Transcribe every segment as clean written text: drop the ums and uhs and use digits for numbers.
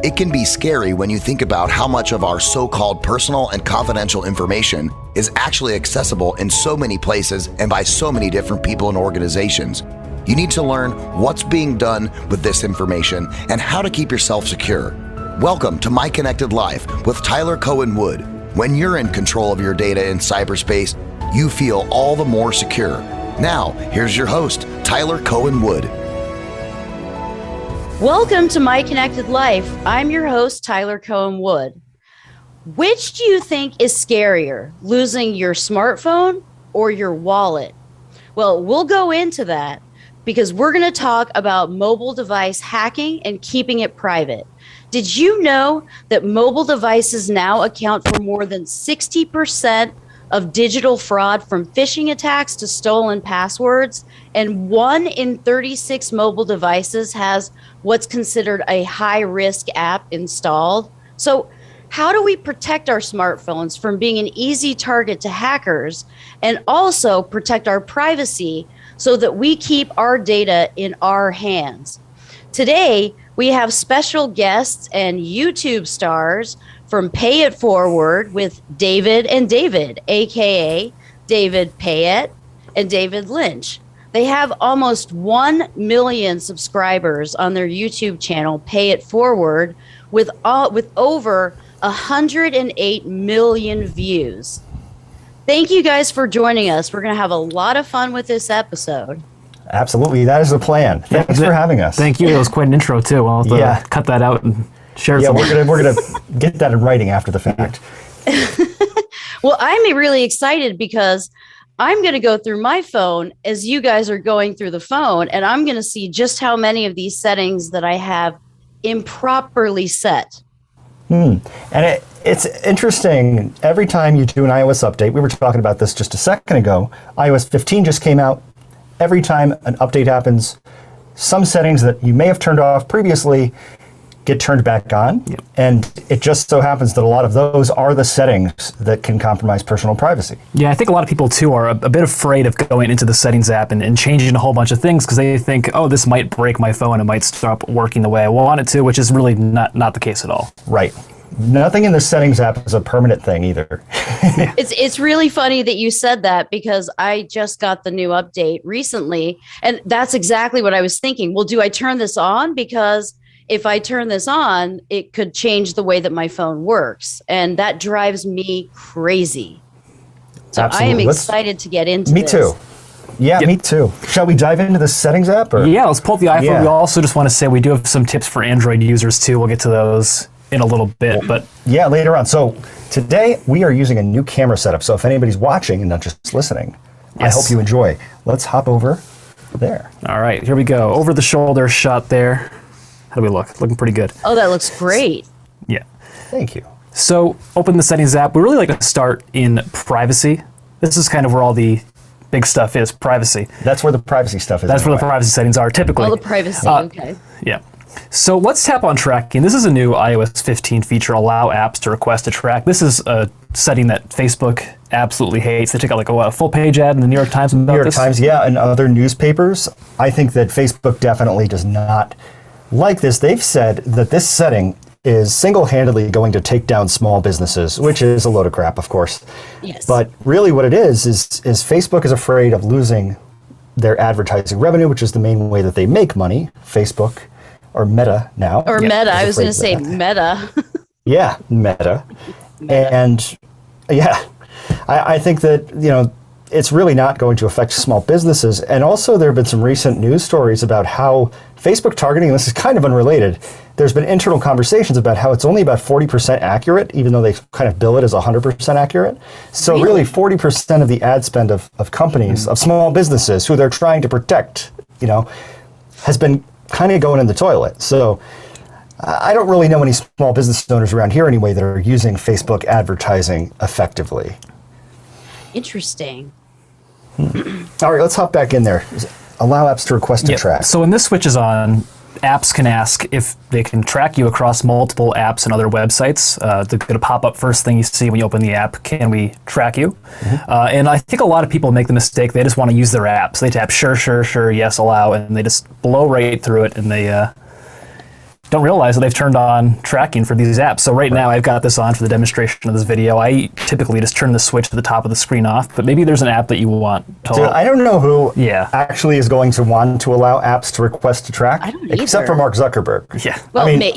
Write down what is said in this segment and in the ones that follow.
It can be scary when you think about how much of our so-called personal and confidential information is actually accessible in so many places and by so many different people and organizations. You need to learn what's being done with this information and how to keep yourself secure. Welcome to My Connected Life with Tyler Cohen Wood. When you're in control of your data in cyberspace, you feel all the more secure. Now, here's your host, Tyler Cohen Wood. Welcome to My Connected Life. I'm your host, Tyler Cohen Wood. Which do you think is scarier, losing your smartphone or your wallet? Well, we'll go into that because we're going to talk about mobile device hacking and keeping it private. Did you know that mobile devices now account for more than 60% of digital fraud, from phishing attacks to stolen passwords? And 1 in 36 mobile devices has what's considered a high-risk app installed. So how do we protect our smartphones from being an easy target to hackers and also protect our privacy so that we keep our data in our hands? Today, we have special guests and YouTube stars from Pay It Forward with David and David, aka David Payette and David Lynch. They have almost 1 million subscribers on their YouTube channel, Pay It Forward, with over 108 million views. Thank you guys for joining us. We're going to have a lot of fun with this episode. Absolutely, that is the plan. Thanks for having us. Thank you. It was quite an intro too. I'll have to cut that out and share it. Yeah, we're gonna get that in writing after the fact. Well, I'm really excited because I'm going to go through my phone as you guys are going through the phone, and I'm going to see just how many of these settings that I have improperly set. And it's interesting. Every time you do an iOS update, we were talking about this just a second ago, iOS 15 just came out. Every time an update happens, some settings that you may have turned off previously get turned back on. Yep. And it just so happens that a lot of those are the settings that can compromise personal privacy. Yeah, I think a lot of people too are a bit afraid of going into the settings app and changing a whole bunch of things because they think, oh, this might break my phone. It might stop working the way I want it to, which is really not the case at all. Right. Nothing in the settings app is a permanent thing either. It's really funny that you said that because I just got the new update recently, and that's exactly what I was thinking. Well, do I turn this on? Because if I turn this on, it could change the way that my phone works, and that drives me crazy. So absolutely. I am excited to get into this. Me too. Yeah, me too. Shall we dive into the settings app? Or? Yeah, let's pull up the iPhone. Yeah. We also just want to say we do have some tips for Android users too. We'll get to those in a little bit, but yeah, later on. So today we are using a new camera setup. So if anybody's watching and not just listening, yes. I hope you enjoy. Let's hop over there. All right, here we go. Over the shoulder shot there. How do we look? Looking pretty good. Oh, that looks great. Yeah. Thank you. So open the settings app. We really like to start in privacy. This is kind of where all the big stuff is, privacy. That's where the privacy stuff is. That's where the privacy settings are typically. All the privacy, okay. Yeah. So let's tap on tracking. This is a new iOS 15 feature, allow apps to request a track. This is a setting that Facebook absolutely hates. They took out like a full page ad in the New York Times about this. New York Times, yeah, and other newspapers. I think that Facebook definitely does not like this. They've said that this setting is single-handedly going to take down small businesses, which is a load of crap, of course. Yes. But really what it is Facebook is afraid of losing their advertising revenue, which is the main way that they make money. Facebook, or Meta now. Or Meta, I was going to say Meta. Yeah, Meta. And yeah, I think that, it's really not going to affect small businesses. And also there have been some recent news stories about how Facebook targeting, and this is kind of unrelated, there's been internal conversations about how it's only about 40% accurate, even though they kind of bill it as 100% accurate. So really 40% of the ad spend of companies, of small businesses who they're trying to protect, has been kind of going in the toilet. So I don't really know any small business owners around here anyway that are using Facebook advertising effectively. Interesting. All right, let's hop back in there. Allow apps to request a track. So when this switches on, apps can ask if they can track you across multiple apps and other websites. They're going to pop up first thing you see when you open the app, can we track you? Mm-hmm. And I think a lot of people make the mistake, they just want to use their apps. They tap sure, yes, allow, and they just blow right through it, and they don't realize that they've turned on tracking for these apps. So right now I've got this on for the demonstration of this video. I typically just turn the switch at the top of the screen off, but maybe there's an app that you want to... Dude, I don't know who actually is going to want to allow apps to request to track, I don't either. except for Mark Zuckerberg. Yeah. Well, I mean,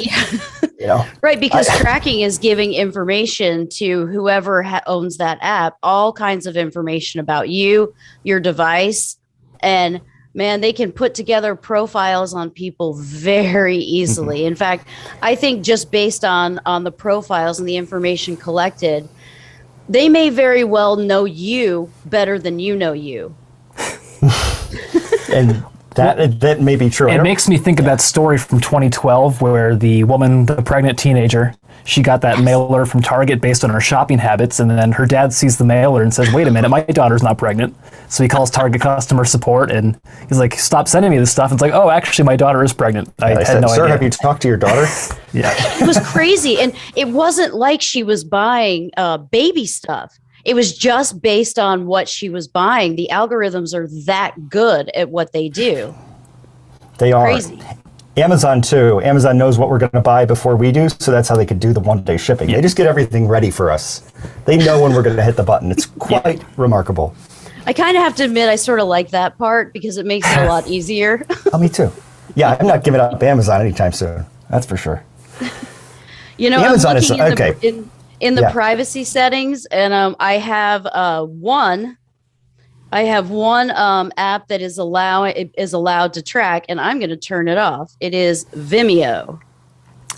you know, right, because tracking is giving information to whoever owns that app, all kinds of information about you, your device, and man, they can put together profiles on people very easily. In fact, I think just based on the profiles and the information collected, they may very well know you better than you know you. And that may be true. It makes me think of that story from 2012 where the woman, the pregnant teenager, she got that mailer from Target based on her shopping habits, and then her dad sees the mailer and says, wait a minute, my daughter's not pregnant. So he calls Target customer support, and he's like, stop sending me this stuff. And it's like, oh, actually, my daughter is pregnant. I had no idea. Sir, have you talked to your daughter? Yeah. It was crazy. And it wasn't like she was buying baby stuff. It was just based on what she was buying. The algorithms are that good at what they do. They are. Crazy. Amazon, too. Amazon knows what we're going to buy before we do, so that's how they could do the one-day shipping. They just get everything ready for us. They know when we're going to hit the button. It's quite remarkable. I kind of have to admit I sort of like that part because it makes it a lot easier. Oh, me too. Yeah, I'm not giving up Amazon anytime soon. That's for sure. You know, Amazon I'm looking is okay. in the privacy settings, and I have one app that is allowed to track, and I'm going to turn it off. It is Vimeo.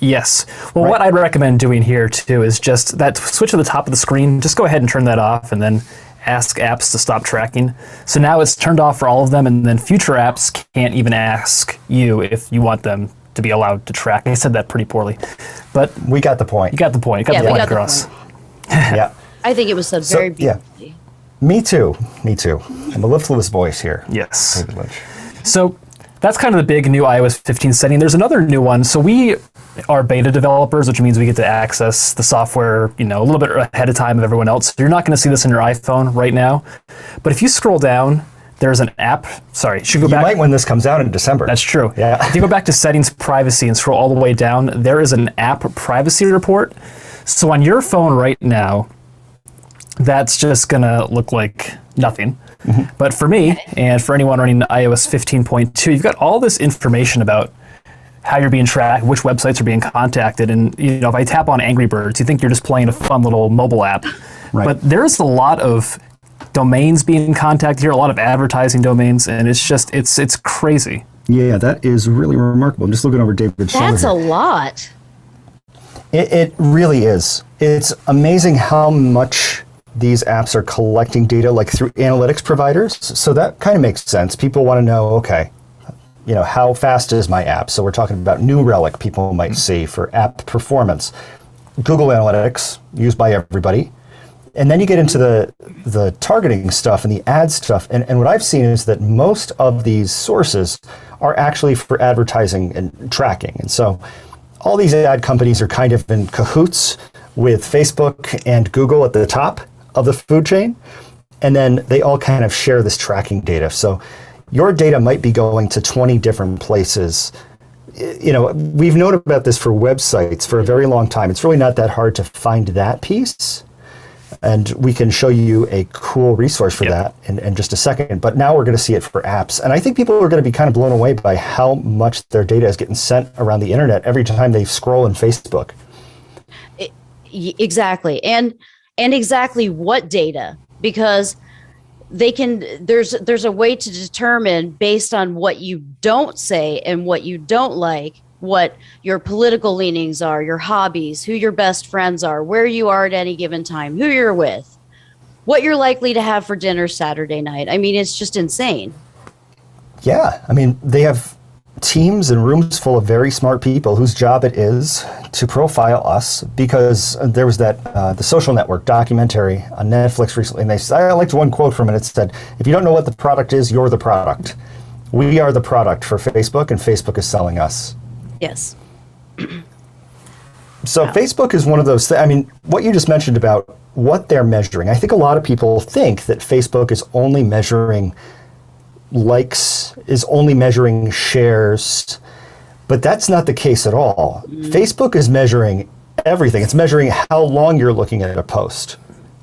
Yes. Well, what I'd recommend doing here, too, is just that switch at the top of the screen. Just go ahead and turn that off, and then ask apps to stop tracking. So now it's turned off for all of them, and then future apps can't even ask you if you want them to be allowed to track. I said that pretty poorly, but we got the point. You got the point. You got the point across. Yeah. I think it was said very beautifully. Yeah. Me too. I'm a lipless voice here. Yes. So that's kind of the big new iOS 15 setting. There's another new one. So we are beta developers, which means we get to access the software, a little bit ahead of time of everyone else. You're not going to see this in your iPhone right now. But if you scroll down, there's an app. Sorry, should go back. You might when this comes out in December. That's true. Yeah. If you go back to settings, privacy, and scroll all the way down, there is an app privacy report. So on your phone right now, that's just going to look like nothing. Mm-hmm. But for me, and for anyone running iOS 15.2, you've got all this information about how you're being tracked, which websites are being contacted. And if I tap on Angry Birds, you think you're just playing a fun little mobile app. Right. But there's a lot of domains being contacted here, a lot of advertising domains, and it's crazy. Yeah, that is really remarkable. I'm just looking over David's shoulder. That's a lot. It really is. It's amazing how much these apps are collecting data like through analytics providers. So that kind of makes sense. People want to know, okay, how fast is my app? So we're talking about New Relic people might see for app performance. Google Analytics, used by everybody. And then you get into the targeting stuff and the ad stuff. And what I've seen is that most of these sources are actually for advertising and tracking. And so all these ad companies are kind of in cahoots with Facebook and Google at the top of the food chain. And then they all kind of share this tracking data. So your data might be going to 20 different places. We've known about this for websites for a very long time. It's really not that hard to find that piece. And we can show you a cool resource for that in just a second. But now we're going to see it for apps. And I think people are going to be kind of blown away by how much their data is getting sent around the internet every time they scroll in Facebook. Exactly. And exactly what data, because there's a way to determine based on what you don't say and what you don't like, what your political leanings are, your hobbies, who your best friends are, where you are at any given time, who you're with, what you're likely to have for dinner Saturday night. I mean, it's just insane. Yeah. I mean, they have teams and rooms full of very smart people whose job it is to profile us, because there was that The Social Network documentary on Netflix recently, and I liked one quote from it. It said, if you don't know what the product is, you're the product. We are the product for Facebook, and Facebook is selling us. Yes. So Facebook is one of those things. I mean, what you just mentioned about what they're measuring, I think a lot of people think that Facebook is only measuring likes, is only measuring shares. But that's not the case at all. Facebook is measuring everything. It's measuring how long you're looking at a post,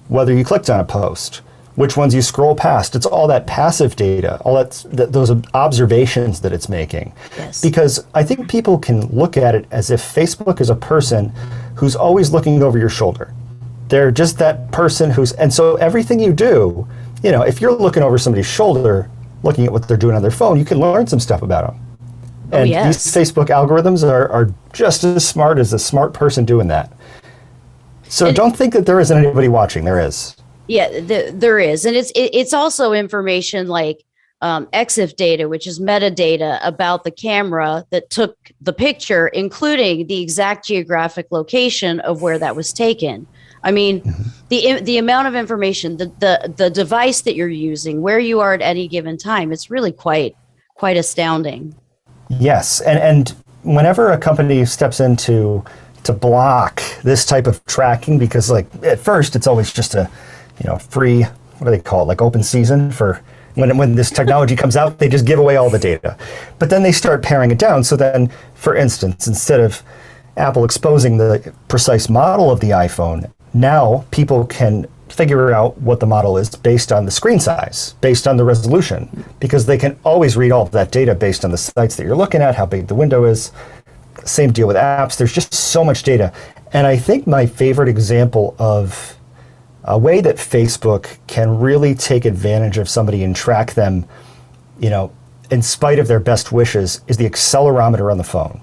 whether you clicked on a post, which ones you scroll past. It's all that passive data, all those observations that it's making. Yes. Because I think people can look at it as if Facebook is a person who's always looking over your shoulder. They're just that person and so everything you do, if you're looking over somebody's shoulder, looking at what they're doing on their phone, you can learn some stuff about them. And yes. These Facebook algorithms are just as smart as a smart person doing that. So don't think that there isn't anybody watching. There is. Yeah, there is. And it's also information like EXIF data, which is metadata about the camera that took the picture, including the exact geographic location of where that was taken. I mean, the amount of information, the device that you're using, where you are at any given time, it's really quite astounding. Yes, and whenever a company steps in to block this type of tracking, because like at first it's always just a free, what do they call it, like open season for when this technology comes out, they just give away all the data. But then they start paring it down. So then, for instance, instead of Apple exposing the precise model of the iPhone, now people can figure out what the model is based on the screen size, based on the resolution, because they can always read all of that data based on the sites that you're looking at, how big the window is. Same deal with apps. There's just so much data. And I think my favorite example of a way that Facebook can really take advantage of somebody and track them, in spite of their best wishes, is the accelerometer on the phone.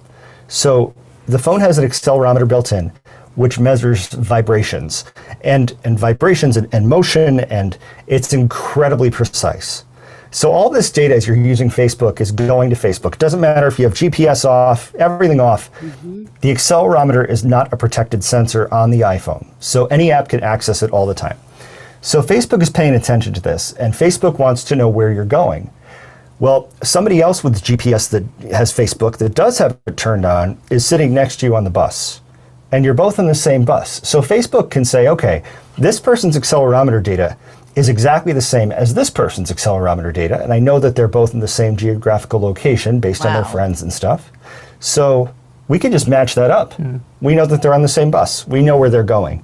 So the phone has an accelerometer built in, which measures vibrations and vibrations and motion, and it's incredibly precise. So all this data as you're using Facebook is going to Facebook. It doesn't matter if you have GPS off, everything off. The accelerometer is not a protected sensor on the iPhone. So any app can access it all the time. So Facebook is paying attention to this, and Facebook wants to know where you're going. Well, somebody else with GPS that has Facebook that does have it turned on is sitting next to you on the bus. And you're both in the same bus. So Facebook can say, okay, this person's accelerometer data is exactly the same as this person's accelerometer data. And I know that they're both in the same geographical location based on their friends and stuff. So we can just match that up. We know that they're on the same bus. We know where they're going.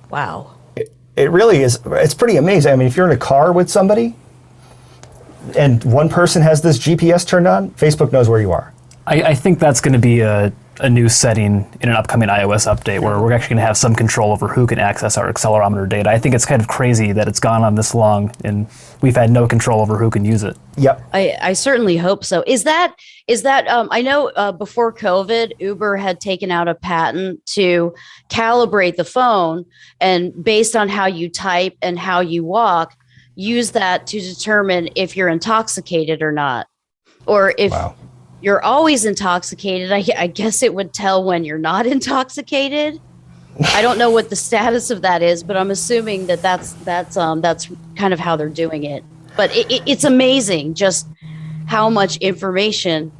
Wow. It really is. It's pretty amazing. I mean, if you're in a car with somebody and one person has this GPS turned on, Facebook knows where you are. I think that's going to be a new setting in an upcoming iOS update where we're actually going to have some control over who can access our accelerometer data. I think it's kind of crazy that it's gone on this long and we've had no control over who can use it. Yep. I certainly hope so. Is that I know before COVID, Uber had taken out a patent to calibrate the phone, and based on how you type and how you walk, use that to determine if you're intoxicated or not, or if you're always intoxicated. I guess it would tell when you're not intoxicated. I don't know what the status of that is, but I'm assuming that's kind of how they're doing it. But it's amazing just how much information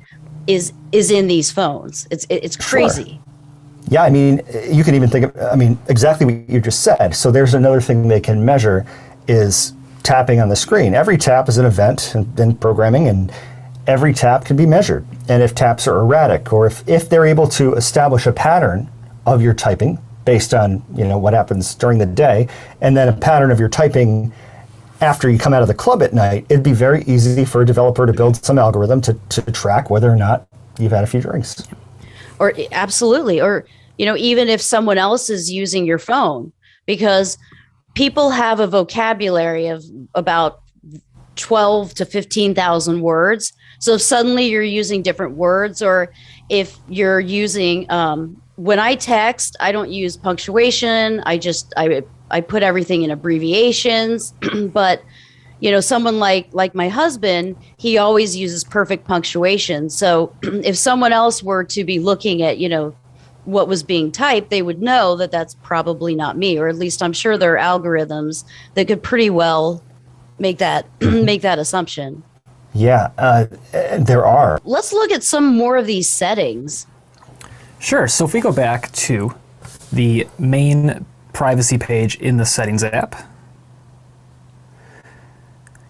is in these phones. It's crazy. Sure. Yeah, I mean, you can even think of, exactly what you just said. So there's another thing they can measure is tapping on the screen. Every tap is an event in programming, and every tap can be measured. And if taps are erratic, or if they're able to establish a pattern of your typing based on what happens during the day, and then a pattern of your typing after you come out of the club at night, it'd be very easy for a developer to build some algorithm to track whether or not you've had a few drinks. Or absolutely. Or, even if someone else is using your phone, because people have a vocabulary of about 12 to 15,000 words. So if suddenly you're using different words, or if you're using, when I text, I don't use punctuation. I put everything in abbreviations, but someone like my husband, he always uses perfect punctuation. So if someone else were to be looking at, what was being typed, they would know that that's probably not me, or at least I'm sure there are algorithms that could pretty well make that assumption. Yeah, there are. Let's look at some more of these settings. Sure. So if we go back to the main privacy page in the Settings app,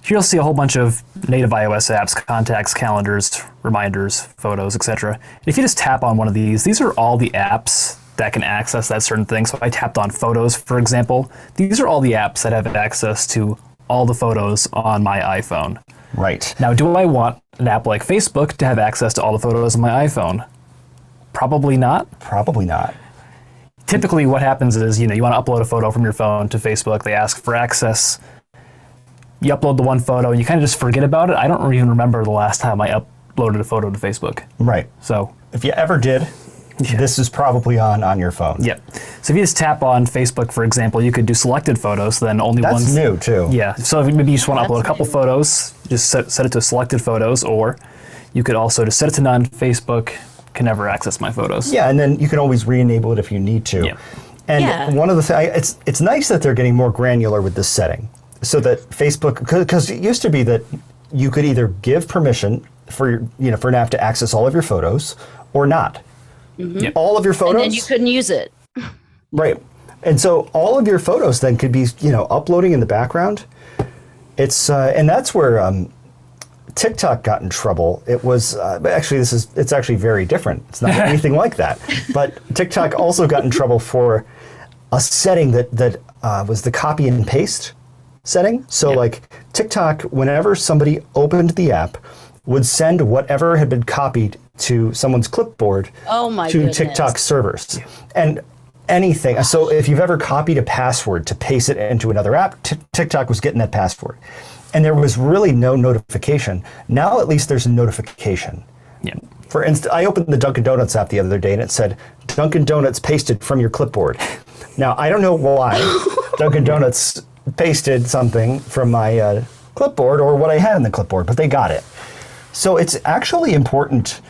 Here you'll see a whole bunch of native iOS apps, contacts, calendars, reminders, photos, etc. And if you just tap on one of these are all the apps that can access that certain thing. So if I tapped on photos, for example, these are all the apps that have access to all the photos on my iPhone. Right. Now, do I want an app like Facebook to have access to all the photos on my iPhone? Probably not. Probably not. Typically what happens is, you want to upload a photo from your phone to Facebook. They ask for access. You upload the one photo and you kind of just forget about it. I don't even remember the last time I uploaded a photo to Facebook. Right. So if you ever did, this is probably on your phone. Yep. So if you just tap on Facebook, for example, you could do selected photos, then only That's ones. That's new too. Yeah. So if maybe you just want to upload a couple new. photos, just set it to selected photos, or you could also just set it to none. Facebook can never access my photos. Yeah, and then you can always re-enable it if you need to. Yeah. And one of the things, it's nice that they're getting more granular with this setting, so that Facebook, because it used to be that you could either give permission for for an app to access all of your photos or not. Yep. All of your photos. And then you couldn't use it. Right. And so all of your photos then could be, uploading in the background. It's and that's where TikTok got in trouble. It was actually it's actually very different. It's not anything like that. But TikTok also got in trouble for a setting that was the copy and paste setting. So like TikTok, whenever somebody opened the app, would send whatever had been copied to someone's clipboard to goodness. TikTok servers. And anything. So if you've ever copied a password to paste it into another app, TikTok was getting that password. And there was really no notification. Now at least there's a notification. Yeah. For instance, I opened the Dunkin' Donuts app the other day and it said, Dunkin' Donuts pasted from your clipboard. Now, I don't know why Dunkin' Donuts pasted something from my clipboard or what I had in the clipboard, but they got it. So it's actually important,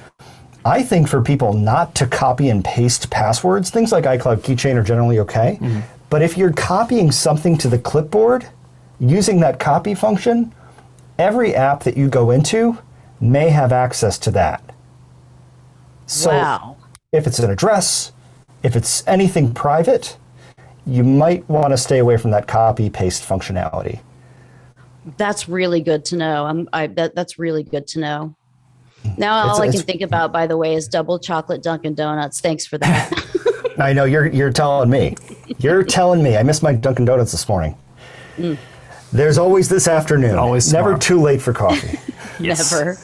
I think, for people not to copy and paste passwords. Things like iCloud Keychain are generally okay. Mm-hmm. But if you're copying something to the clipboard, using that copy function, every app that you go into may have access to that. So if it's an address, if it's anything private, you might want to stay away from that copy-paste functionality. That's really good to know. That's really good to know. Now all I can think about, by the way, is double chocolate Dunkin' Donuts. Thanks for that. I know, you're telling me. You're telling me. I missed my Dunkin' Donuts this morning. Mm. There's always this afternoon. Always never tomorrow. Too late for coffee. Never.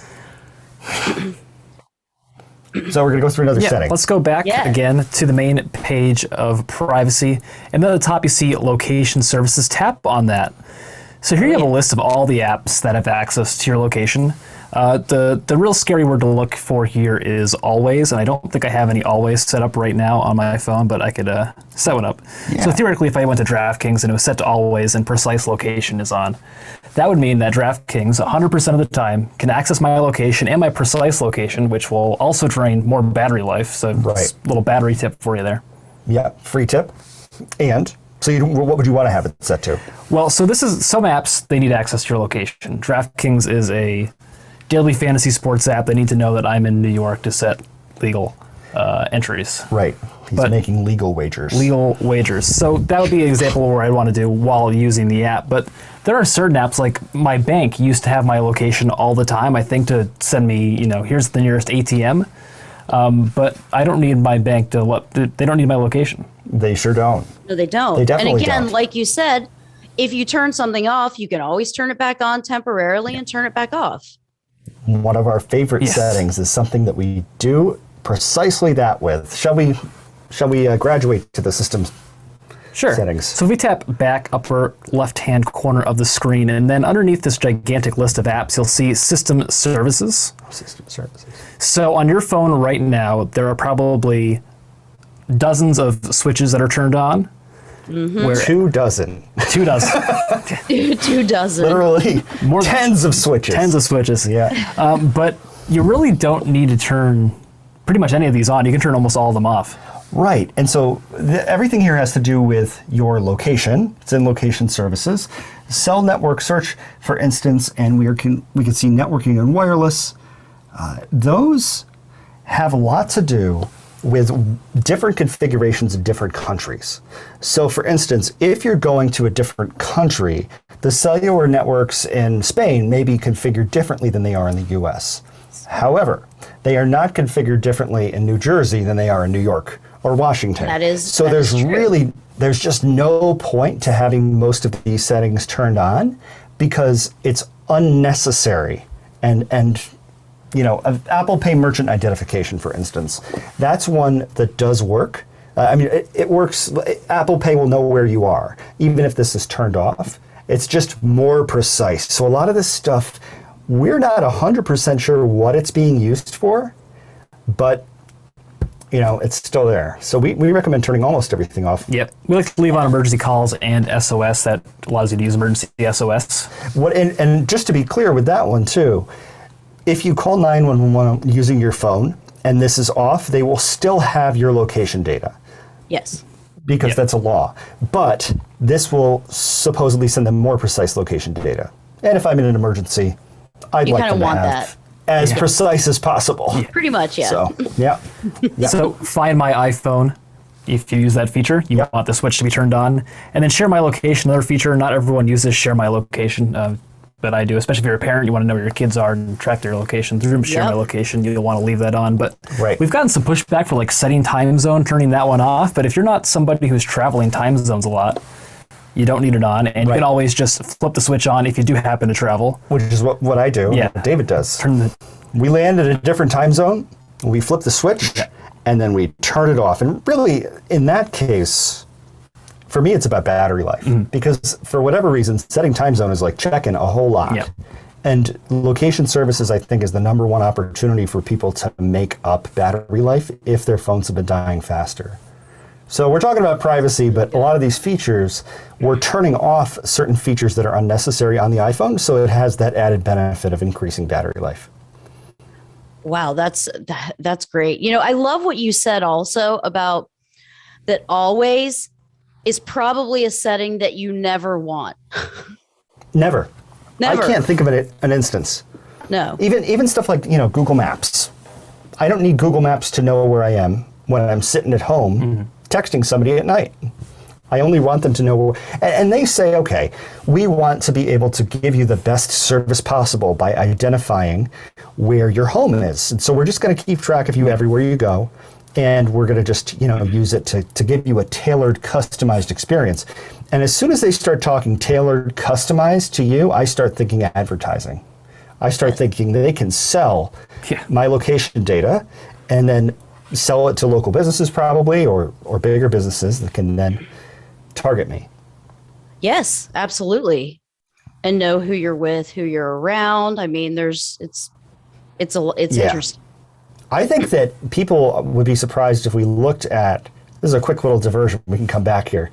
So we're going to go through another setting. Let's go back again to the main page of privacy. And then at the top you see location services. Tap on that. So here you have a list of all the apps that have access to your location. The real scary word to look for here is always, and I don't think I have any always set up right now on my phone, but I could set one up. Yeah. So theoretically, if I went to DraftKings and it was set to always and precise location is on, that would mean that DraftKings 100% of the time can access my location and my precise location, which will also drain more battery life. So it's a little battery tip for you there. Yeah, free tip. And so what would you want to have it set to? Well, so this is some apps, they need access to your location. DraftKings is a daily fantasy sports app. They need to know that I'm in New York to set legal entries. Right. He's making legal wagers. Legal wagers. So that would be an example where I'd want to do while using the app. But there are certain apps, like my bank used to have my location all the time, I think, to send me, here's the nearest ATM. But I don't need my bank they don't need my location. They sure don't. No, they don't. They definitely and again, don't. like you said, if you turn something off, you can always turn it back on temporarily and turn it back off. One of our favorite settings is something that we do precisely that with. Shall we graduate to the systems settings? So if we tap back upper left-hand corner of the screen, and then underneath this gigantic list of apps, you'll see System Services. System Services. So on your phone right now, there are probably dozens of switches that are turned on. Mm-hmm. Where 2 dozen. 2 dozen. 2 dozen. Literally tens of switches. Tens of switches. Yeah. But you really don't need to turn pretty much any of these on. You can turn almost all of them off. Right. And so everything here has to do with your location. It's in Location Services. Cell network search, for instance, and we can see networking and wireless. Those have a lot to do with different configurations in different countries. So for instance, if you're going to a different country, the cellular networks in Spain may be configured differently than they are in the US. However, they are not configured differently in New Jersey than they are in New York or Washington. So there's just no point to having most of these settings turned on because it's unnecessary. And Apple Pay merchant identification, for instance, that's one that does work. It works. Apple Pay will know where you are, even if this is turned off. It's just more precise. So a lot of this stuff, we're not 100% sure what it's being used for, but it's still there. So we recommend turning almost everything off. Yep. We like to leave on emergency calls and SOS. That allows you to use emergency SOS. And just to be clear with that one too, if you call 911 using your phone and this is off, they will still have your location data. Yes. Because that's a law. But this will supposedly send them more precise location data. And if I'm in an emergency, I'd like them to have as precise as possible. Yeah. Pretty much, yeah. So, yeah. So Find My iPhone, if you use that feature, you want the switch to be turned on. And then Share My Location, another feature. Not everyone uses Share My Location, but I do. Especially if you're a parent, you want to know where your kids are and track their location. Through Share My Location, you'll want to leave that on. But we've gotten some pushback for like setting time zone, turning that one off. But if you're not somebody who's traveling time zones a lot, you don't need it on, and you can always just flip the switch on if you do happen to travel. Which is what I do, what David does. We land in a different time zone, we flip the switch, and then we turn it off. And really, in that case, for me, it's about battery life. Because for whatever reason, setting time zone is like checking a whole lot. And location services, I think, is the number one opportunity for people to make up battery life if their phones have been dying faster. So we're talking about privacy, but a lot of these features, we're turning off certain features that are unnecessary on the iPhone, so it has that added benefit of increasing battery life. Wow, that's great. I love what you said also about that always is probably a setting that you never want. Never. I can't think of an instance. No. Even stuff like, Google Maps. I don't need Google Maps to know where I am when I'm sitting at home texting somebody at night. I only want them to know and they say, okay, we want to be able to give you the best service possible by identifying where your home is. And so we're just going to keep track of you everywhere you go. And we're going to just, use it to give you a tailored, customized experience. And as soon as they start talking tailored, customized to you, I start thinking advertising. I start thinking that they can sell my location data and then sell it to local businesses probably, or bigger businesses that can then target me. Yes, absolutely. And know who you're with, who you're around. I mean, it's interesting. I think that people would be surprised if we looked at, this is a quick little diversion, we can come back here.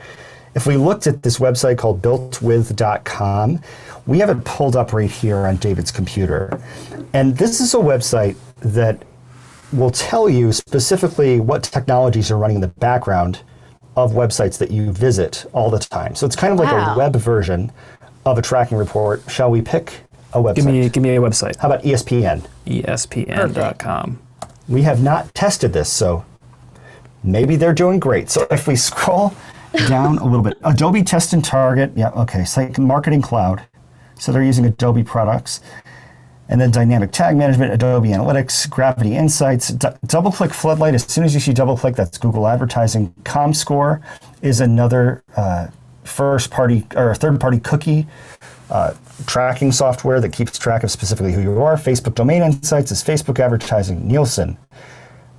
If we looked at this website called builtwith.com, we have it pulled up right here on David's computer. And this is a website that will tell you specifically what technologies are running in the background of websites that you visit all the time. So it's kind of like a web version of a tracking report. Shall we pick a website? Give me a website. How about ESPN? ESPN.com. We have not tested this, so maybe they're doing great. So if we scroll down a little bit, Adobe Test and Target, Site Marketing Cloud. So they're using Adobe products. And then Dynamic Tag Management, Adobe Analytics, Gravity Insights, DoubleClick Floodlight. As soon as you see DoubleClick, that's Google Advertising. ComScore is another first-party or third-party cookie tracking software that keeps track of specifically who you are. Facebook Domain Insights is Facebook Advertising. Nielsen.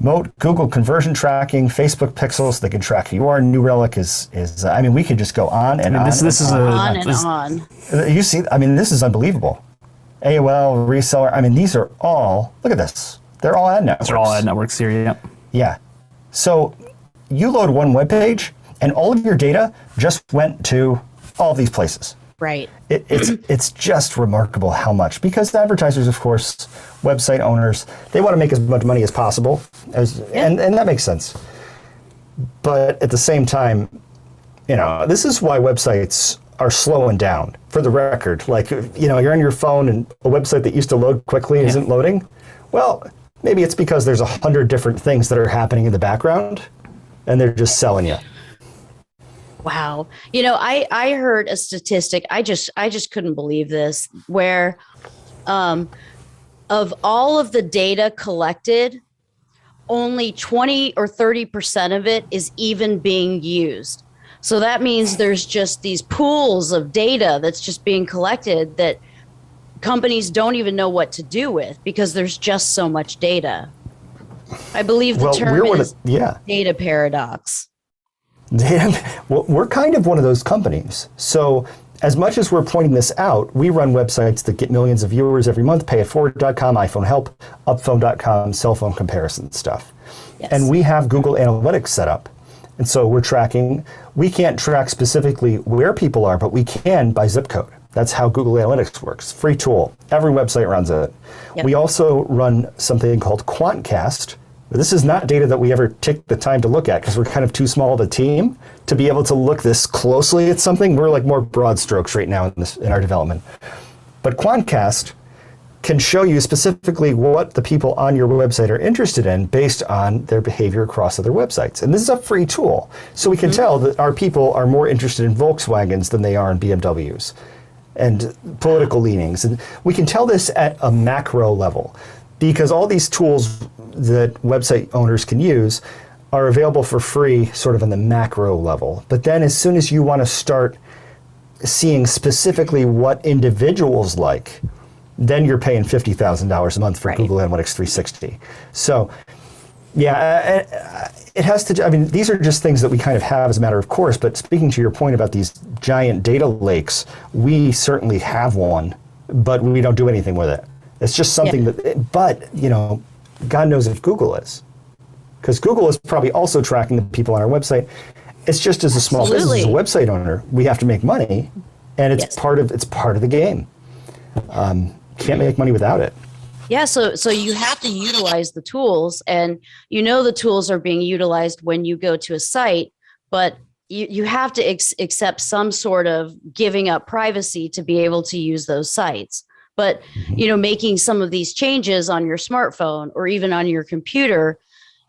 Moat, Google Conversion Tracking, Facebook Pixels, they can track who you are. New Relic is we could just go on and on. This is on and on. You see, this is unbelievable. AOL, reseller, these are all, look at this. They're all ad networks. They're all ad networks here, Yeah. So you load one web page and all of your data just went to all of these places. Right. It's just remarkable how much, because advertisers, of course, website owners, they want to make as much money as possible, and that makes sense. But at the same time, this is why websites are slowing down. For the record, like, you're on your phone and a website that used to load quickly isn't loading. Well, maybe it's because there's 100 different things that are happening in the background, and they're just selling you. Wow. You know, I heard a statistic. I just couldn't believe this, where of all of the data collected, only 20 or 30% of it is even being used. So that means there's just these pools of data that's just being collected that companies don't even know what to do with because there's just so much data. I believe the term is data paradox. We're kind of one of those companies. So as much as we're pointing this out, we run websites that get millions of viewers every month, payitforward.com, iPhone Help, upphone.com, cell phone comparison stuff. Yes. And we have Google Analytics set up. And so we're tracking, we can't track specifically where people are, but we can by zip code. That's how Google Analytics works. Free tool. Every website runs it. Yep. We also run something called Quantcast. This is not data that we ever take the time to look at because we're kind of too small of a team to be able to look this closely at something. We're like more broad strokes right now in our development. But Quantcast can show you specifically what the people on your website are interested in based on their behavior across other websites. And this is a free tool. So we can tell that our people are more interested in Volkswagens than they are in BMWs and political leanings. And we can tell this at a macro level because all these tools that website owners can use are available for free sort of in the macro level. But then as soon as you want to start seeing specifically what individuals like, then you're paying $50,000 a month for Google Analytics 360. So yeah, it has to, I mean, these are just things that we kind of have as a matter of course, but speaking to your point about these giant data lakes, we certainly have one, but we don't do anything with it. It's just something that, but, you know, God knows if Google is. Because Google is probably also tracking the people on our website. It's just as a small business, as a website owner, we have to make money, and it's part of the game. Can't make money without it. Yeah, so you have to utilize the tools, and you know the tools are being utilized when you go to a site, but you have to accept some sort of giving up privacy to be able to use those sites. But, you know, making some of these changes on your smartphone or even on your computer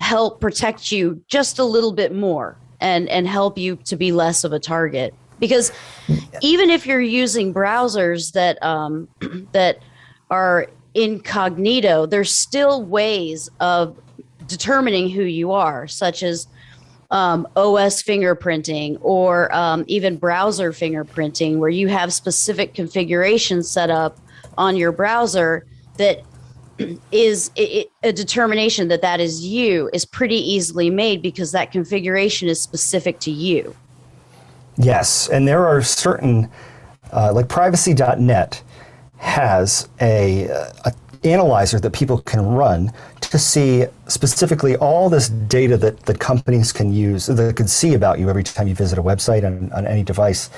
help protect you just a little bit more and help you to be less of a target. Because even if you're using browsers that that are incognito, there's still ways of determining who you are, such as OS fingerprinting or even browser fingerprinting, where you have specific configurations set up on your browser that is a determination that is you is pretty easily made because that configuration is specific to you. Yes, and there are certain, like privacy.net has a analyzer that people can run to see specifically all this data that the companies can use, that can see about you every time you visit a website on any device.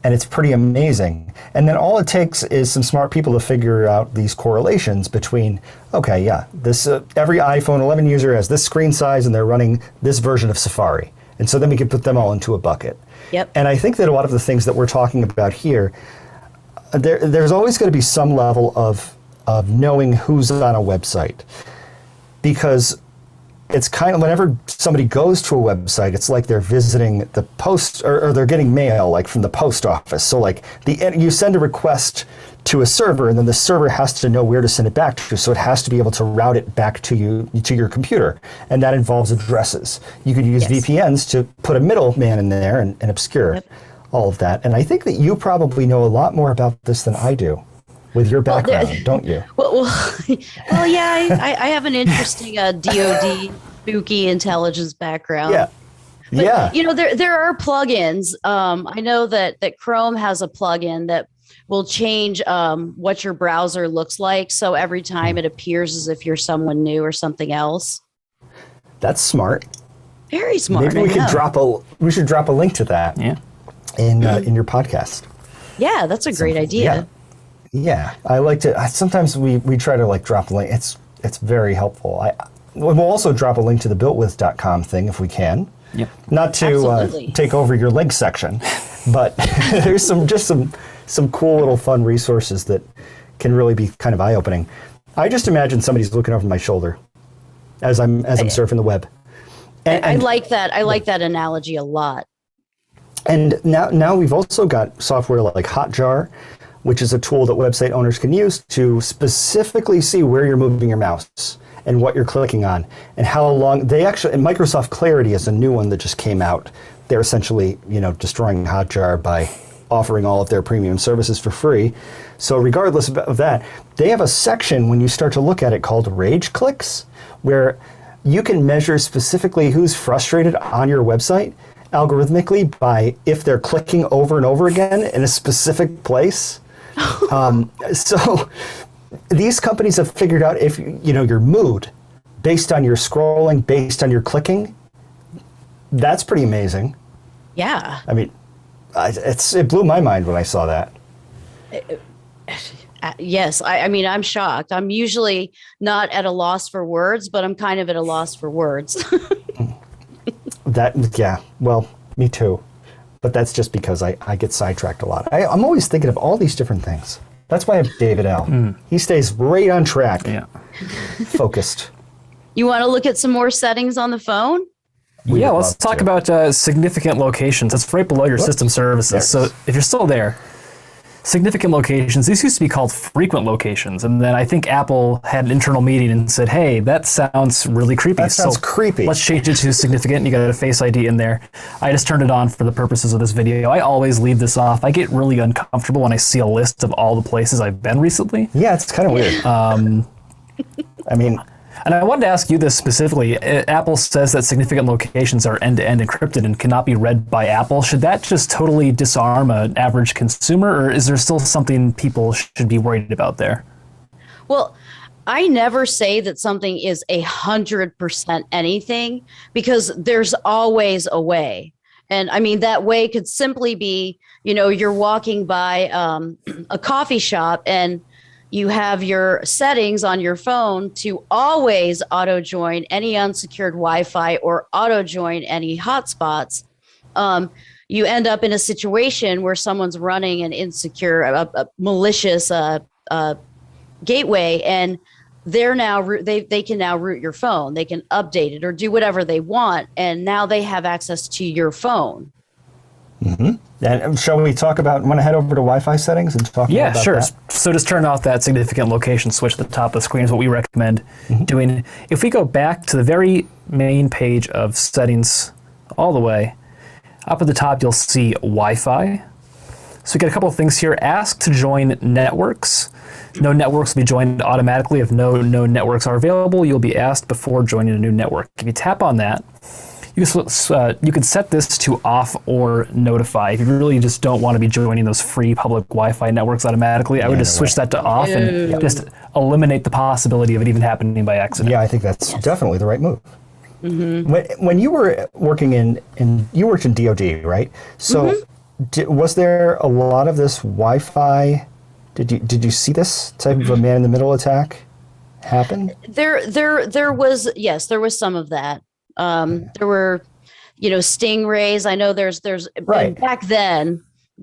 And it's pretty amazing. And then all it takes is some smart people to figure out these correlations between, okay, yeah, this every iPhone 11 user has this screen size and they're running this version of Safari. And so then we can put them all into a bucket. Yep. And I think that a lot of the things that we're talking about here, there's always going to be some level of knowing who's on a website. Because it's kind of, whenever somebody goes to a website, it's like they're visiting the post, or they're getting mail like from the post office. So like you send a request to a server, and then the server has to know where to send it back to. So it has to be able to route it back to you, to your computer. And that involves addresses. You could use VPNs to put a middleman in there and obscure all of that. And I think that you probably know a lot more about this than I do with your background, don't you? Well, yeah, I have an interesting DoD spooky intelligence background. Yeah. But, you know, there are plugins. I know that Chrome has a plugin that will change what your browser looks like. So every time it appears as if you're someone new or something else. That's smart. Very smart. Maybe we should drop a link to that. Yeah. In your podcast. Yeah, that's a great idea. Yeah, I like to. Sometimes we try to like drop a link. It's very helpful. We'll also drop a link to the builtwith.com thing if we can. Yep. Not to take over your link section, but there's some cool little fun resources that can really be kind of eye-opening. I just imagine somebody's looking over my shoulder as I'm surfing the web. I like that. I like that analogy a lot. And now we've also got software like Hotjar, which is a tool that website owners can use to specifically see where you're moving your mouse and what you're clicking on and how long and Microsoft Clarity is a new one that just came out. They're essentially, destroying Hotjar by offering all of their premium services for free. So regardless of that, they have a section when you start to look at it called Rage Clicks, where you can measure specifically who's frustrated on your website algorithmically by if they're clicking over and over again in a specific place. So these companies have figured out if your mood based on your scrolling, based on your clicking. That's pretty amazing. Yeah. I mean, it blew my mind when I saw that. Yes. I mean, I'm shocked. I'm usually not at a loss for words, but I'm kind of at a loss for words. Well, me too. But that's just because I get sidetracked a lot. I'm always thinking of all these different things. That's why I have David L. He stays right on track. Yeah. Focused. You want to look at some more settings on the phone? Let's talk about significant locations. That's right below your system services. So if you're still there, significant locations, these used to be called frequent locations. And then I think Apple had an internal meeting and said, hey, that sounds really creepy. That sounds creepy. Let's change it to significant. You got a Face ID in there. I just turned it on for the purposes of this video. I always leave this off. I get really uncomfortable when I see a list of all the places I've been recently. Yeah, it's kind of weird. And I wanted to ask you this specifically. Apple says that significant locations are end-to-end encrypted and cannot be read by Apple. Should that just totally disarm an average consumer, or is there still something people should be worried about there? Well, I never say that something is 100% anything, because there's always a way. And I mean, that way could simply be, you're walking by a coffee shop and you have your settings on your phone to always auto join any unsecured Wi-Fi or auto join any hotspots. You end up in a situation where someone's running an insecure, a malicious gateway, and they can now root your phone. They can update it or do whatever they want, and now they have access to your phone. Mm-hmm. And shall we talk about, want to head over to Wi-Fi settings and talk about that? Yeah, sure. So just turn off that significant location switch at the top of the screen is what we recommend doing. If we go back to the very main page of settings all the way, up at the top you'll see Wi-Fi. So we get a couple of things here. Ask to join networks. No networks will be joined automatically. If no networks are available, you'll be asked before joining a new network. If you tap on that, you can set this to off or notify. If you really just don't want to be joining those free public Wi-Fi networks automatically, I would just switch that to off and just eliminate the possibility of it even happening by accident. Yeah, I think that's definitely the right move. Mm-hmm. When you were working you worked in DoD, right? So was there a lot of this Wi-Fi? Did you see this type of a man-in-the-middle attack happen? There was some of that. There were, stingrays. I know there's back then,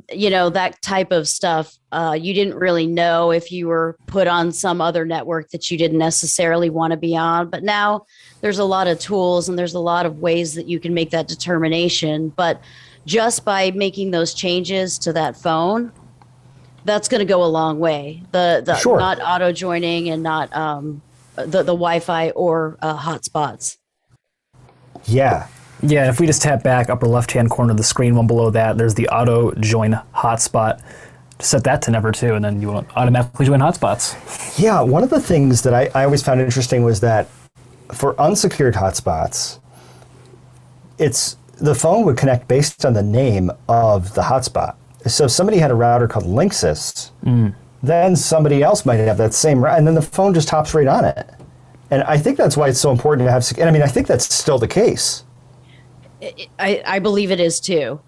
that type of stuff. You didn't really know if you were put on some other network that you didn't necessarily want to be on. But now there's a lot of tools and there's a lot of ways that you can make that determination. But just by making those changes to that phone, that's going to go a long way. Sure. Not auto joining and not the Wi-Fi or hotspots. Yeah. Yeah, if we just tap back upper left-hand corner of the screen, one below that, there's the auto join hotspot. Set that to never too, and then you won't automatically join hotspots. Yeah, one of the things that I always found interesting was that for unsecured hotspots, the phone would connect based on the name of the hotspot. So if somebody had a router called Linksys, then somebody else might have that same router, and then the phone just hops right on it. And I think that's why it's so important to have, and I mean, I think that's still the case. I believe it is too.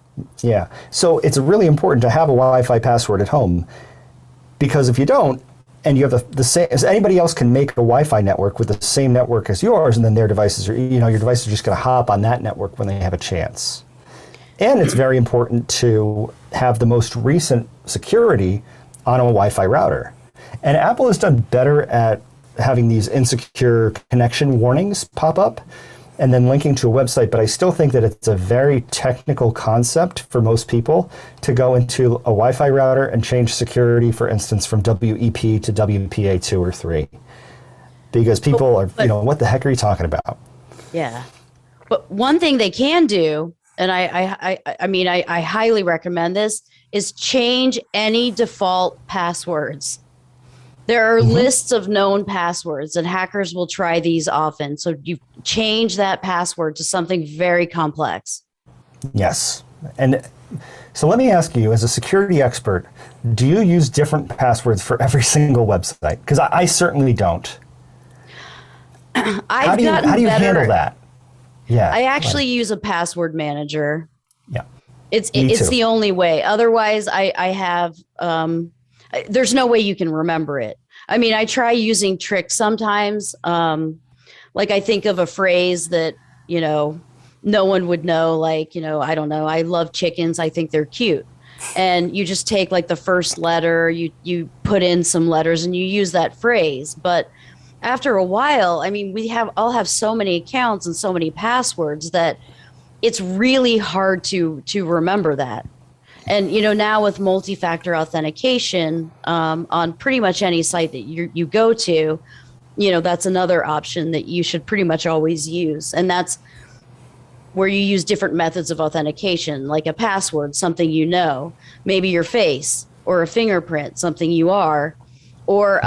Yeah. So it's really important to have a Wi-Fi password at home, because if you don't, and you have the same, as anybody else can make a Wi-Fi network with the same network as yours, and then their devices are, your devices are just going to hop on that network when they have a chance. And it's very important to have the most recent security on a Wi-Fi router. And Apple has done better at having these insecure connection warnings pop up and then linking to a website, but I still think that it's a very technical concept for most people to go into a Wi-Fi router and change security, for instance, from WEP to WPA 2 or 3. Because people are, what the heck are you talking about? Yeah. But one thing they can do, and I highly recommend this, is change any default passwords. There are lists of known passwords, and hackers will try these often. So you change that password to something very complex. Yes. And so let me ask you, as a security expert, do you use different passwords for every single website? Because I certainly don't. How do you handle that? Yeah. I actually use a password manager. Yeah. It's the only way. Otherwise, I have, there's no way you can remember it. I mean, I try using tricks sometimes. Like I think of a phrase that, no one would know, like, I don't know. I love chickens. I think they're cute. And you just take like the first letter, you put in some letters and you use that phrase. But after a while, I mean, we all have so many accounts and so many passwords that it's really hard to remember that. And, now with multi-factor authentication on pretty much any site that you go to, that's another option that you should pretty much always use. And that's where you use different methods of authentication, like a password, something maybe your face, or a fingerprint, something you are, or,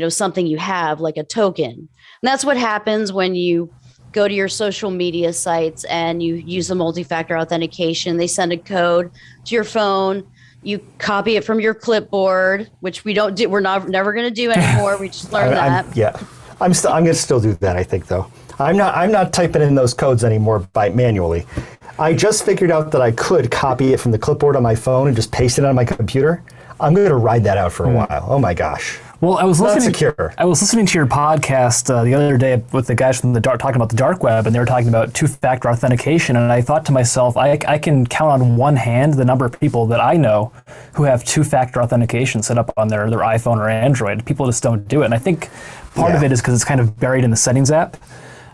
something you have, like a token. And that's what happens when you go to your social media sites and you use the multi-factor authentication. They send a code to your phone. You copy it from your clipboard, which we don't do. We're never going to do anymore. We just learned that. I'm going to still do that, I think, though. I'm not typing in those codes anymore manually. I just figured out that I could copy it from the clipboard on my phone and just paste it on my computer. I'm going to ride that out for a while. Oh my gosh. Well, I was listening to your podcast the other day with the guys from talking about the dark web, and they were talking about two-factor authentication. And I thought to myself, I can count on one hand the number of people that I know who have two-factor authentication set up on their iPhone or Android. People just don't do it. And I think part of it is because it's kind of buried in the settings app.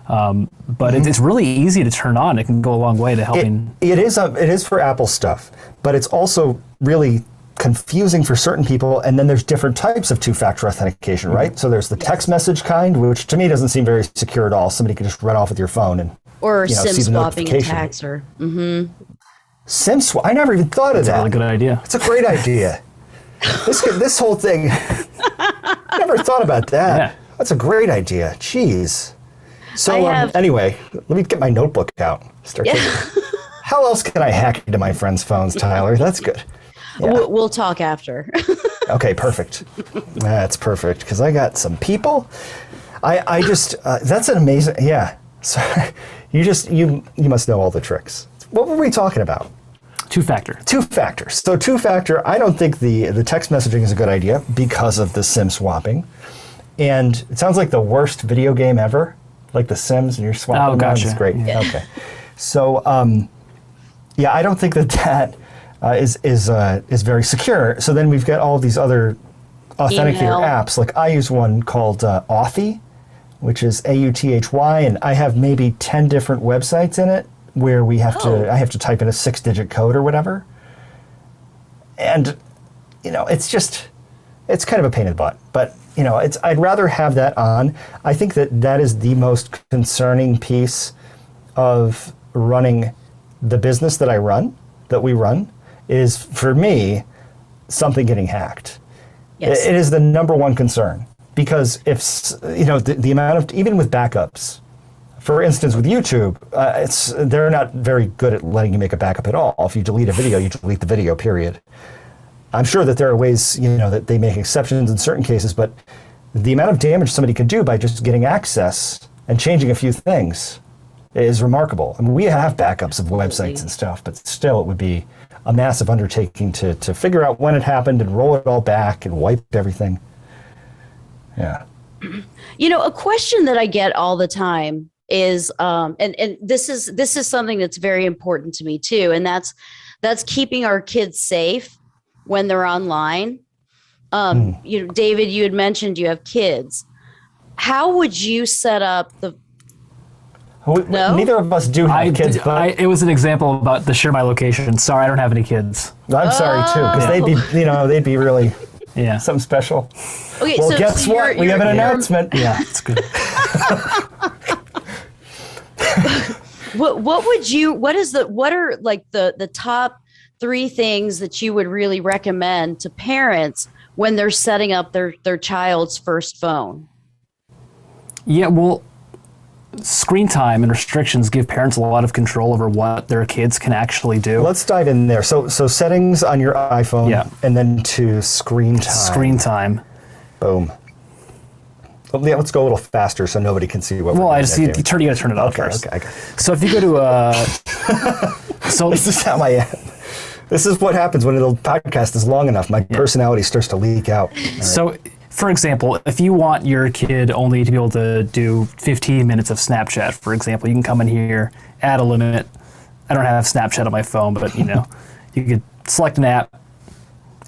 But it's really easy to turn on. It can go a long way to helping. It is for Apple stuff, but it's also really confusing for certain people. And then there's different types of two-factor authentication, right? So there's the text message kind, which to me doesn't seem very secure at all. Somebody could just run off with your phone and SIM swapping attacks or SIM swap. I never even thought of that. That's a really good idea. It's a great idea. This whole thing. I never thought about that. Yeah. That's a great idea. Jeez. So anyway, let me get my notebook out. Start thinking. How else can I hack into my friends' phones, Tyler? That's good. Yeah. We'll talk after. Okay, perfect. That's perfect, because I got some people. I just that's an amazing. Yeah. So you must know all the tricks. What were we talking about? Two-factor. Two-factor. So two-factor. I don't think the text messaging is a good idea because of the SIM swapping, and it sounds like the worst video game ever. Like The Sims, and you're swapping. Oh, gotcha. It's great. Yeah. Okay. So I don't think that is very secure. So then we've got all these other authenticator apps. Like I use one called Authy, which is AUTHY, and I have maybe 10 different websites in it where I have to type in a 6-digit code or whatever. And it's kind of a pain in the butt, but I'd rather have that on. I think that is the most concerning piece of running the business that we run, is for me, something getting hacked. Yes. It is the number one concern, because if, the amount of, even with backups, for instance, with YouTube, they're not very good at letting you make a backup at all. If you delete a video, you delete the video, period. I'm sure that there are ways, that they make exceptions in certain cases, but the amount of damage somebody could do by just getting access and changing a few things is remarkable. I mean, we have backups of websites and stuff, but still it would be a massive undertaking to figure out when it happened and roll it all back and wipe everything. Yeah. A question that I get all the time is, and this is something that's very important to me too, and that's keeping our kids safe when they're online. David, you had mentioned you have kids. How would you set up the? No? Neither of us do have kids, but it was an example about the share my location. Sorry, I don't have any kids. I'm sorry too, because they'd be really something special. Okay, Well, so guess what? We have an announcement. Yeah, it's good. What are like the top 3 things that you would really recommend to parents when they're setting up their child's first phone? Yeah, well, screen time and restrictions give parents a lot of control over what their kids can actually do. Let's dive in there. So settings on your iPhone, and then to screen time. Screen time. Boom. Yeah, let's go a little faster so nobody can see what. Well, we're you got to turn it off first. Okay. So if you go to so this is how this is what happens when the podcast is long enough. My personality starts to leak out. Right. So, for example, if you want your kid only to be able to do 15 minutes of Snapchat, for example, you can come in here, add a limit. I don't have Snapchat on my phone, but you could select an app,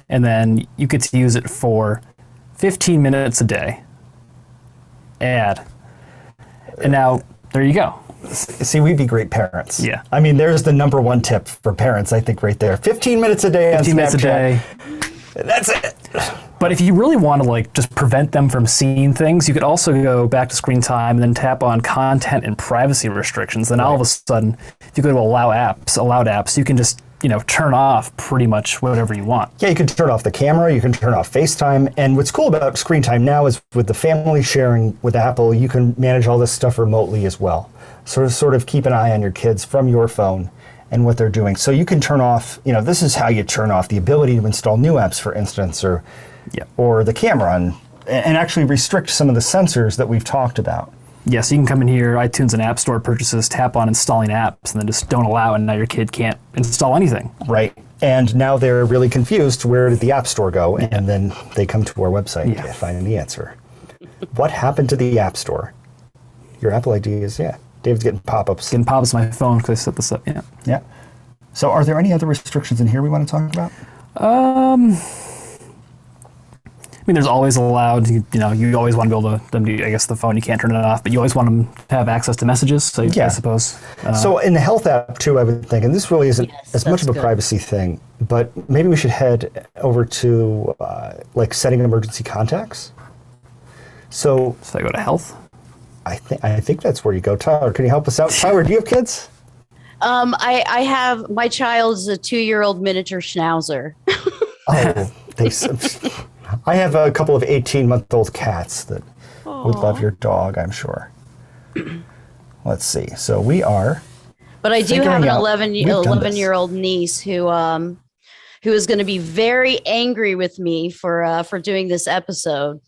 and then you get to use it for 15 minutes a day. Add. And now, there you go. See, we'd be great parents. Yeah. I mean, there's the number one tip for parents, I think, right there. 15 minutes a day on Snapchat. 15 minutes a day. That's it. But if you really want to just prevent them from seeing things, you could also go back to screen time and then tap on content and privacy restrictions. Then all of a sudden, if you go to allowed apps, you can just turn off pretty much whatever you want. Yeah, you can turn off the camera, you can turn off FaceTime, and what's cool about screen time now is with the family sharing with Apple, you can manage all this stuff remotely as well. So sort of keep an eye on your kids from your phone and what they're doing. So you can turn off, this is how you turn off the ability to install new apps, for instance, or the camera, and actually restrict some of the sensors that we've talked about. Yeah, so you can come in here, iTunes and App Store purchases, tap on installing apps, and then just don't allow, and now your kid can't install anything. Right. And now they're really confused. Where did the App Store go? And then they come to our website to find the answer. What happened to the App Store? Your Apple ID is, David's getting pop-ups. Getting pop-ups on my phone because I set this up, Yeah. So are there any other restrictions in here we want to talk about? I mean, there's always allowed, you always want to be able to, I guess the phone, you can't turn it off, but you always want them to have access to messages, so I suppose. So in the health app too, I would think, and this really isn't as much of a privacy thing, but maybe we should head over to setting emergency contacts. So I go to health? I think that's where you go. Tyler, can you help us out? Tyler, do you have kids? I have, my child's a 2-year-old miniature schnauzer. I have a couple of 18-month-old cats that would love your dog, I'm sure. Let's see. So we are. But I do have an 11-year-old niece who is going to be very angry with me for doing this episode.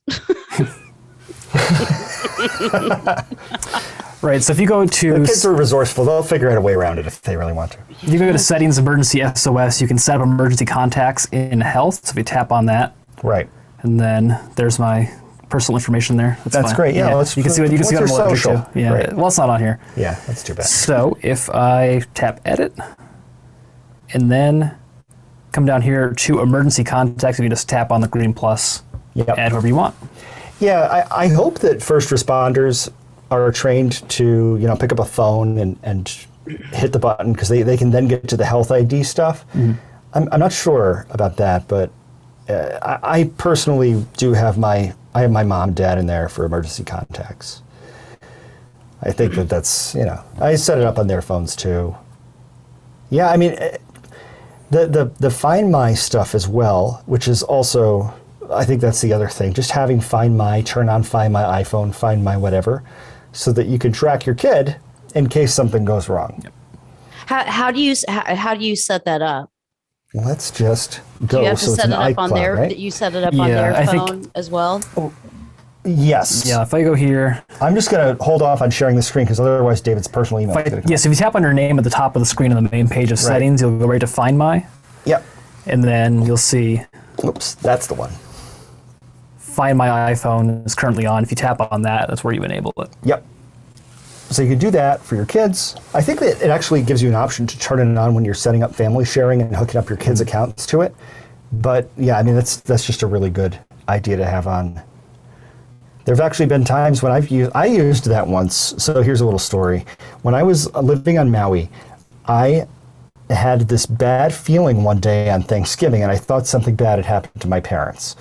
Right, so if you go to... The kids are resourceful. They'll figure out a way around it if they really want to. If you go to Settings, Emergency SOS, you can set up emergency contacts in Health. So if you tap on that. Right. And then there's my personal information there. That's great. Yeah, you can see what I'm allergic to. Yeah. Right. Well, it's not on here. Yeah, that's too bad. So if I tap Edit and then come down here to Emergency Contacts, you can just tap on the green plus, add whoever you want. Yeah, I hope that first responders are trained to pick up a phone and hit the button because they can then get to the health ID stuff. Mm-hmm. I'm not sure about that, but I personally do have my mom and dad in there for emergency contacts. I think that's I set it up on their phones too. Yeah, I mean the Find My stuff as well, which is also, I think that's the other thing. Just having Find My, turn on Find My iPhone, Find My whatever, so that you can track your kid in case something goes wrong. Yep. How do you set that up? Let's just go. Do you have to so set it up on their? Right? You set it up on their phone as well. Yes. Yeah. If I go here, I'm just going to hold off on sharing the screen because otherwise David's personal email. Yes. If you tap on your name at the top of the screen on the main page of Settings, you'll go right to Find My. Yep. And then you'll see. Oops, that's the one. Find My iPhone is currently on. If you tap on that, that's where you enable it. Yep. So you can do that for your kids. I think that it actually gives you an option to turn it on when you're setting up family sharing and hooking up your kids' accounts to it. But yeah, I mean that's just a really good idea to have on There have actually been times when I used that once. So here's a little story. When I was living on Maui, I had this bad feeling one day on Thanksgiving, and I thought something bad had happened to my parents.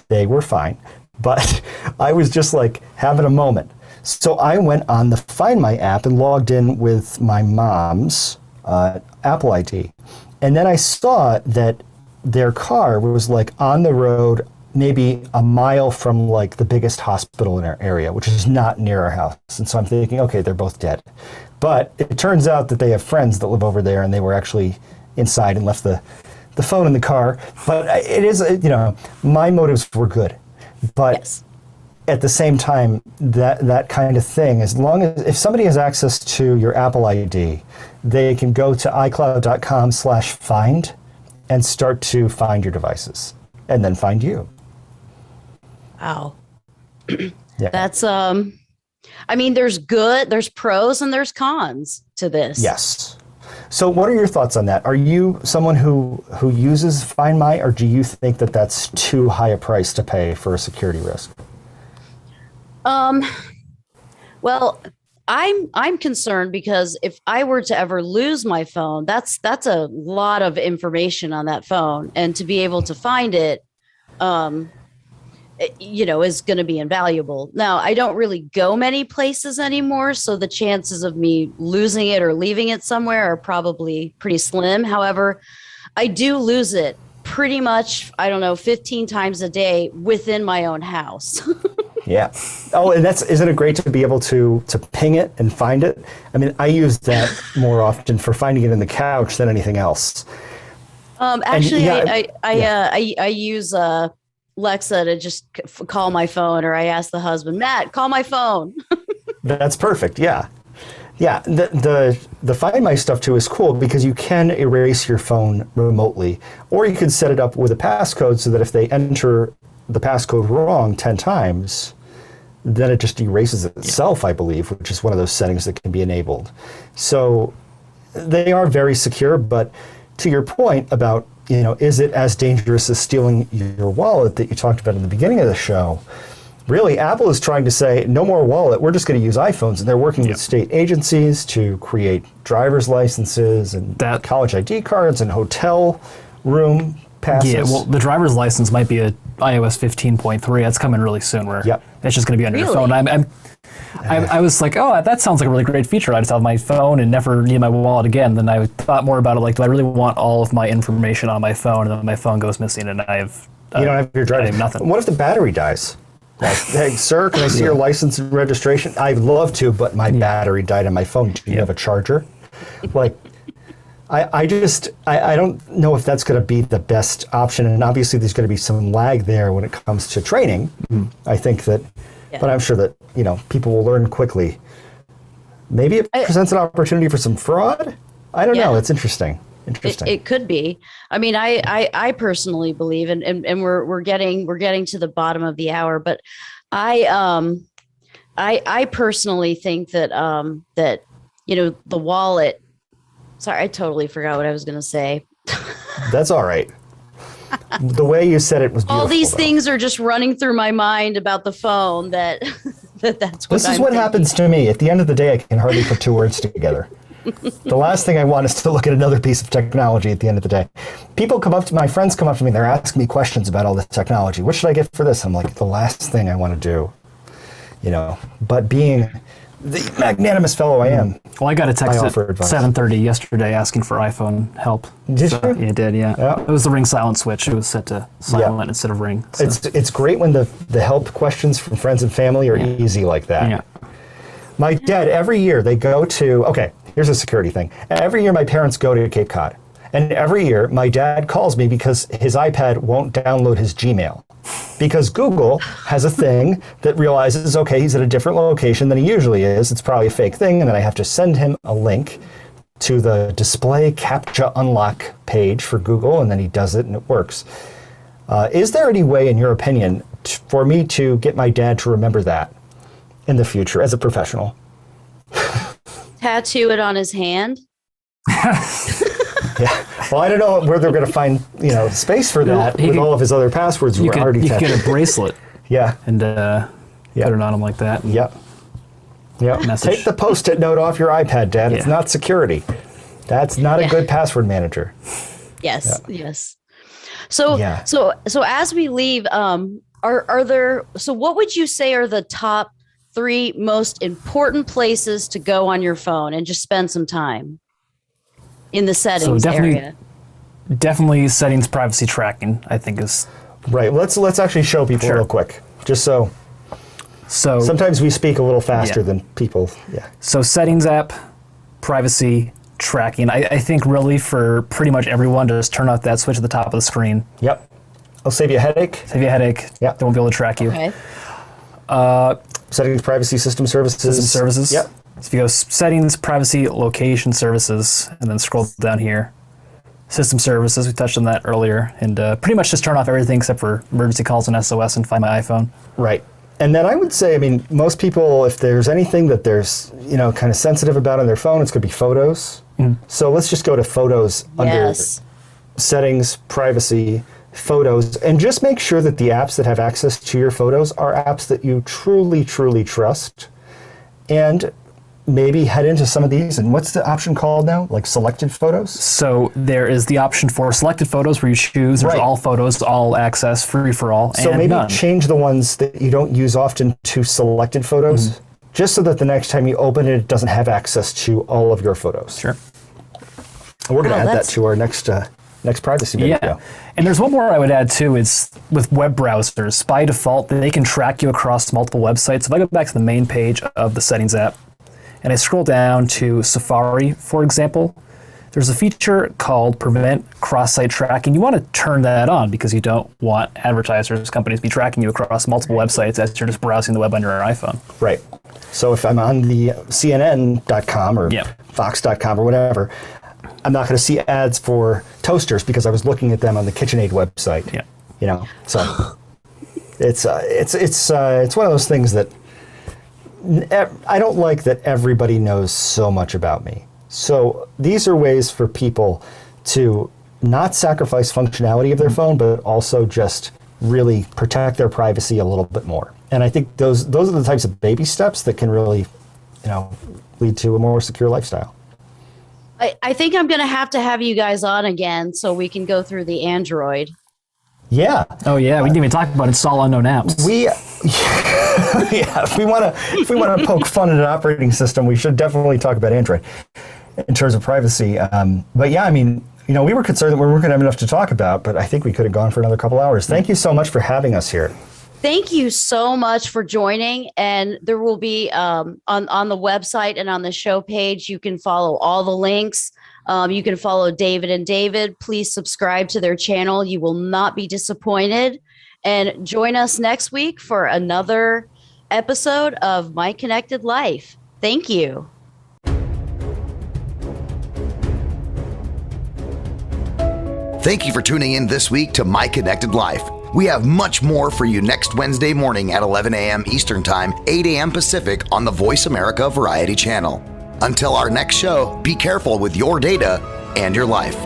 They were fine, but I was just like having a moment. So I went on the Find My app and logged in with my mom's Apple ID. And then I saw that their car was like on the road, maybe a mile from like the biggest hospital in our area, which is not near our house. And so I'm thinking, okay, they're both dead. But it turns out that they have friends that live over there, and they were actually inside and left the phone in the car. But it is, my motives were good. But yes, at the same time, that kind of thing, as long as if somebody has access to your Apple ID, they can go to iCloud.com/find and start to find your devices and then find you. Wow. Yeah. That's there's pros and there's cons to this. Yes. So what are your thoughts on that? Are you someone who uses Find My, or do you think that that's too high a price to pay for a security risk? Well, I'm concerned because if I were to ever lose my phone, that's a lot of information on that phone, and to be able to find it, is going to be invaluable. Now, I don't really go many places anymore, so the chances of me losing it or leaving it somewhere are probably pretty slim. However, I do lose it pretty much, 15 times a day within my own house. Yeah. Oh, and isn't it great to be able to ping it and find it? I mean, I use that more often for finding it in the couch than anything else. Actually, I use Alexa to just call my phone, or I ask the husband, Matt, call my phone. That's perfect. Yeah. Yeah. The Find My stuff too is cool because you can erase your phone remotely, or you could set it up with a passcode so that if they enter the passcode wrong 10 times, then it just erases it itself, I believe, which is one of those settings that can be enabled. So they are very secure, but to your point about, is it as dangerous as stealing your wallet that you talked about in the beginning of the show? Really, Apple is trying to say, no more wallet, we're just going to use iPhones. And they're working with state agencies to create driver's licenses and college ID cards and hotel room passes. Yeah, well, the driver's license might be a iOS 15.3. That's coming really soon, where it's just going to be on your phone. I was like, oh, that sounds like a really great feature. I just have my phone and never need my wallet again. Then I thought more about it, like, do I really want all of my information on my phone, and then my phone goes missing, and I have you don't have your driver's. I have nothing. What if the battery dies? Like, hey, sir, can I see your license and registration? I'd love to, but my battery died on my phone. Do you have a charger? Like, I don't know if that's going to be the best option. And obviously there's going to be some lag there when it comes to training. I think that, but I'm sure that, people will learn quickly. Maybe it presents an opportunity for some fraud. I don't know. It's interesting. It could be. I mean, I personally believe, and we're getting to the bottom of the hour, but I personally think that the wallet. Sorry, I totally forgot what I was going to say. That's all right. The way you said it was beautiful. All these things are just running through my mind about the phone that's what This is what happens to me. At the end of the day, I can hardly put two words together. The last thing I want is to look at another piece of technology at the end of the day. My friends come up to me, they're asking me questions about all this technology. What should I get for this? I'm like, the last thing I want to do, but being the magnanimous fellow I am. Well, I got a text at 7:30 yesterday asking for iPhone help. Did you? Yeah, it did, yeah. It was the ring silent switch. It was set to silent instead of ring. So. It's great when the help questions from friends and family are easy like that. Yeah. My dad, every year they go to, here's a security thing. Every year my parents go to Cape Cod. And every year my dad calls me because his iPad won't download his Gmail. Because Google has a thing that realizes, he's at a different location than he usually is. It's probably a fake thing. And then I have to send him a link to the display CAPTCHA unlock page for Google. And then he does it and it works. Is there any way, in your opinion, for me to get my dad to remember that in the future as a professional? Tattoo it on his hand? Yeah. Well, I don't know where they're going to find, space for that with all of his other passwords. You could get a bracelet. Yeah. And Put it on them like that. Yep. Yep. Message. Take the Post-it note off your iPad, Dad. It's Yeah. not security. That's not a good password manager. Yes. Yes. So, Yeah. so as we leave, are there, so what would you say are the top 3 most important places to go on your phone and just spend some time in the settings area? Definitely settings, privacy, tracking, I think is Right. Let's actually show people real quick, just so sometimes we speak a little faster than people. Yeah. So settings app, privacy, tracking. I think really for pretty much everyone to just turn off that switch at the top of the screen. Yep. I'll save you a headache. Save you a headache. Yeah. They won't be able to track you. Okay. Settings, privacy, system services. System services. Yep. So if you go settings, privacy, location services, and then scroll down here. System services, we touched on that earlier, and pretty much just turn off everything except for emergency calls and SOS and Find My iPhone. Right. And then I would say, I mean, most people, if there's anything that there's, kind of sensitive about on their phone, it's going to be photos. So let's just go to photos under settings, privacy, photos, and just make sure that the apps that have access to your photos are apps that you truly, truly trust. And maybe head into some of these. And what's the option called now? Like selected photos? So there is the option for selected photos where you choose. There's all photos, all access, free for all, so and maybe none. change the ones that you don't use often to selected photos, just so that the next time you open it, it doesn't have access to all of your photos. Sure. And we're going to add that to our next privacy video. Yeah. And there's one more I would add too, is with web browsers. By default, they can track you across multiple websites. If I go back to the main page of the settings app, and I scroll down to Safari, for example, there's a feature called Prevent Cross-Site Tracking. You want to turn that on because you don't want advertisers, companies, to be tracking you across multiple websites as you're just browsing the web on your iPhone. Right. So if I'm on the CNN.com or Fox.com or whatever, I'm not going to see ads for toasters because I was looking at them on the KitchenAid website. Yeah. So it's one of those things that I don't like that everybody knows so much about me. So these are ways for people to not sacrifice functionality of their phone, but also just really protect their privacy a little bit more. And I think those are the types of baby steps that can really, lead to a more secure lifestyle. I think I'm going to have you guys on again so we can go through the Android. Yeah. Oh yeah, we didn't even talk about install unknown apps. If we want to poke fun at an operating system, we should definitely talk about Android in terms of privacy. But yeah, I mean, we were concerned that we weren't going to have enough to talk about, but I think we could have gone for another couple hours. Thank you so much for having us here. Thank you so much for joining. And there will be on the website and on the show page, you can follow all the links. You can follow David and David. Please subscribe to their channel. You will not be disappointed. And join us next week for another episode of My Connected Life. Thank you. Thank you for tuning in this week to My Connected Life. We have much more for you next Wednesday morning at 11 a.m. Eastern Time, 8 a.m. Pacific on the Voice America Variety Channel. Until our next show, be careful with your data and your life.